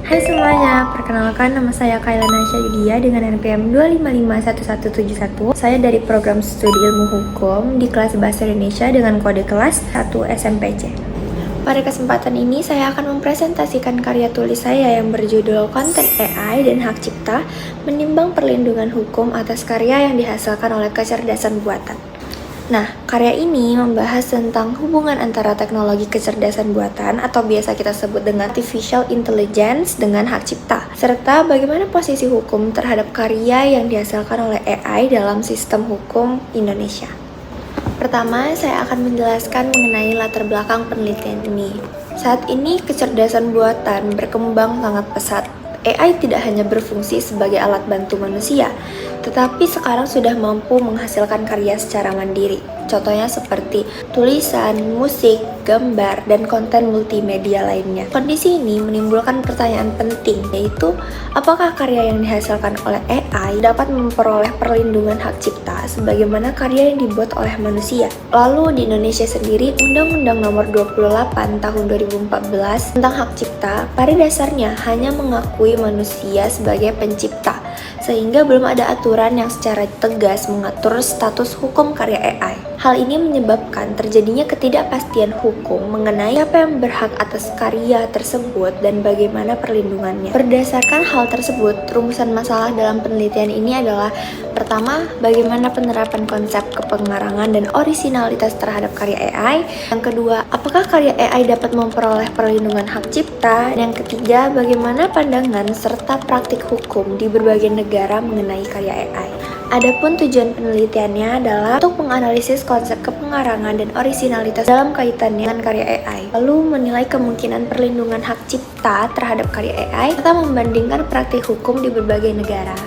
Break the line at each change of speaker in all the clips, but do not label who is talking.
Hai semuanya, perkenalkan nama saya Kailana Syaidia dengan NPM 2551171. Saya dari program studi ilmu hukum di kelas Bahasa Indonesia dengan kode kelas 1 SMPC. Pada kesempatan ini saya akan mempresentasikan karya tulis saya yang berjudul Konten AI dan Hak Cipta, menimbang perlindungan hukum atas karya yang dihasilkan oleh kecerdasan buatan. Nah, karya ini membahas tentang hubungan antara teknologi kecerdasan buatan atau biasa kita sebut dengan artificial intelligence dengan hak cipta, serta bagaimana posisi hukum terhadap karya yang dihasilkan oleh AI dalam sistem hukum Indonesia. Pertama, saya akan menjelaskan mengenai latar belakang penelitian ini. Saat ini, kecerdasan buatan berkembang sangat pesat. AI tidak hanya berfungsi sebagai alat bantu manusia, tetapi sekarang sudah mampu menghasilkan karya secara mandiri. Contohnya seperti tulisan, musik, gambar, dan konten multimedia lainnya. Kondisi ini menimbulkan pertanyaan penting, yaitu apakah karya yang dihasilkan oleh AI dapat memperoleh perlindungan hak cipta sebagaimana karya yang dibuat oleh manusia? Lalu di Indonesia sendiri, Undang-Undang Nomor 28 Tahun 2014 tentang hak cipta pada dasarnya hanya mengakui manusia sebagai pencipta, sehingga belum ada aturan yang secara tegas mengatur status hukum karya AI. Hal ini menyebabkan terjadinya ketidakpastian hukum mengenai siapa yang berhak atas karya tersebut dan bagaimana perlindungannya. Berdasarkan hal tersebut, rumusan masalah dalam penelitian ini adalah: pertama, bagaimana penerapan konsep kepengarangan dan orisinalitas terhadap karya AI. Yang kedua, apakah karya AI dapat memperoleh perlindungan hak cipta. Dan yang ketiga, bagaimana pandangan serta praktik hukum di berbagai negara mengenai karya AI. Adapun tujuan penelitiannya adalah untuk menganalisis konsep kepengarangan dan orisinalitas dalam kaitannya dengan karya AI, lalu menilai kemungkinan perlindungan hak cipta terhadap karya AI, serta membandingkan praktik hukum di berbagai negara.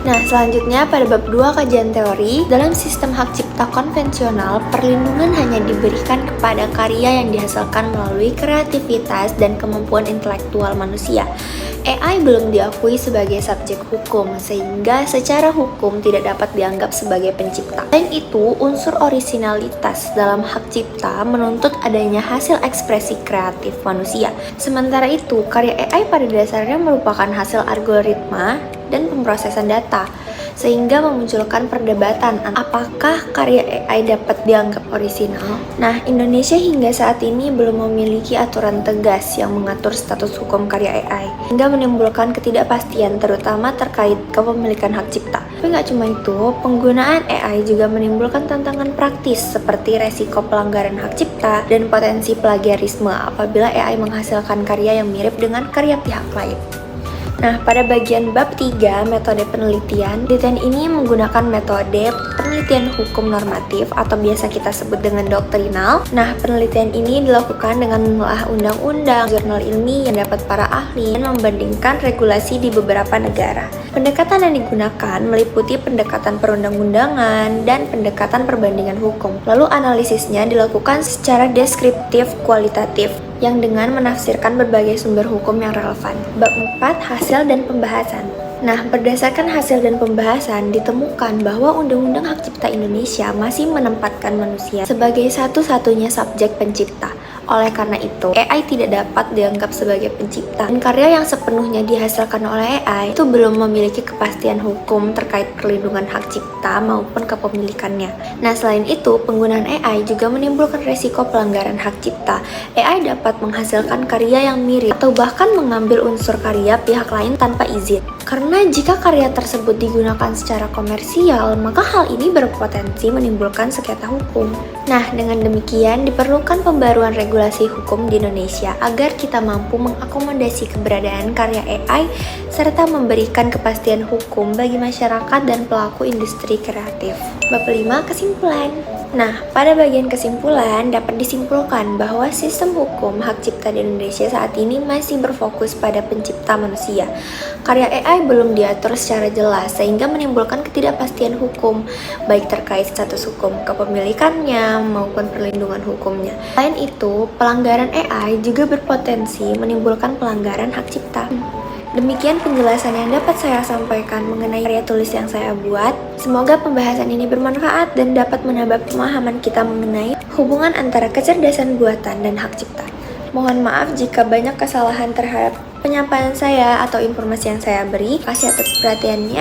Nah, selanjutnya pada bab 2 kajian teori, dalam sistem hak cipta konvensional, perlindungan hanya diberikan kepada karya yang dihasilkan melalui kreativitas dan kemampuan intelektual manusia. AI belum diakui sebagai subjek hukum, sehingga secara hukum tidak dapat dianggap sebagai pencipta. Selain itu, unsur orisinalitas dalam hak cipta menuntut adanya hasil ekspresi kreatif manusia. Sementara itu, karya AI pada dasarnya merupakan hasil algoritma dan pemrosesan data, sehingga memunculkan perdebatan apakah karya AI dapat dianggap orisinal. Nah, Indonesia hingga saat ini belum memiliki aturan tegas yang mengatur status hukum karya AI, hingga menimbulkan ketidakpastian terutama terkait kepemilikan hak cipta. Tapi nggak cuma itu, penggunaan AI juga menimbulkan tantangan praktis seperti resiko pelanggaran hak cipta dan potensi plagiarisme apabila AI menghasilkan karya yang mirip dengan karya pihak lain. Nah, pada bagian bab 3, metode penelitian ini menggunakan metode penelitian hukum normatif atau biasa kita sebut dengan doktrinal. Nah, penelitian ini dilakukan dengan menelaah undang-undang, jurnal ilmiah yang dapat para ahli dan membandingkan regulasi di beberapa negara. Pendekatan yang digunakan meliputi pendekatan perundang-undangan dan pendekatan perbandingan hukum. Lalu analisisnya dilakukan secara deskriptif kualitatif, yang dengan menafsirkan berbagai sumber hukum yang relevan. Bab 4, hasil dan pembahasan. Nah, berdasarkan hasil dan pembahasan, ditemukan bahwa Undang-Undang Hak Cipta Indonesia masih menempatkan manusia sebagai satu-satunya subjek pencipta. Oleh karena itu, AI tidak dapat dianggap sebagai pencipta, dan karya yang sepenuhnya dihasilkan oleh AI itu belum memiliki kepastian hukum terkait perlindungan hak cipta maupun kepemilikannya. Nah, selain itu, penggunaan AI juga menimbulkan resiko pelanggaran hak cipta. AI dapat menghasilkan karya yang mirip atau bahkan mengambil unsur karya pihak lain tanpa izin. Karena jika karya tersebut digunakan secara komersial, maka hal ini berpotensi menimbulkan sengketa hukum. Nah, dengan demikian diperlukan pembaruan regulasi hukum di Indonesia agar kita mampu mengakomodasi keberadaan karya AI serta memberikan kepastian hukum bagi masyarakat dan pelaku industri kreatif. Bab 5, kesimpulan. Nah, pada bagian kesimpulan dapat disimpulkan bahwa sistem hukum hak cipta di Indonesia saat ini masih berfokus pada pencipta manusia. Karya AI belum diatur secara jelas sehingga menimbulkan ketidakpastian hukum, baik terkait status hukum kepemilikannya maupun perlindungan hukumnya. Selain itu, pelanggaran AI juga berpotensi menimbulkan pelanggaran hak cipta. Demikian penjelasan yang dapat saya sampaikan mengenai karya tulis yang saya buat. Semoga pembahasan ini bermanfaat dan dapat menambah pemahaman kita mengenai hubungan antara kecerdasan buatan dan hak cipta. Mohon maaf jika banyak kesalahan terhadap penyampaian saya atau informasi yang saya beri. Kasih atas perhatiannya.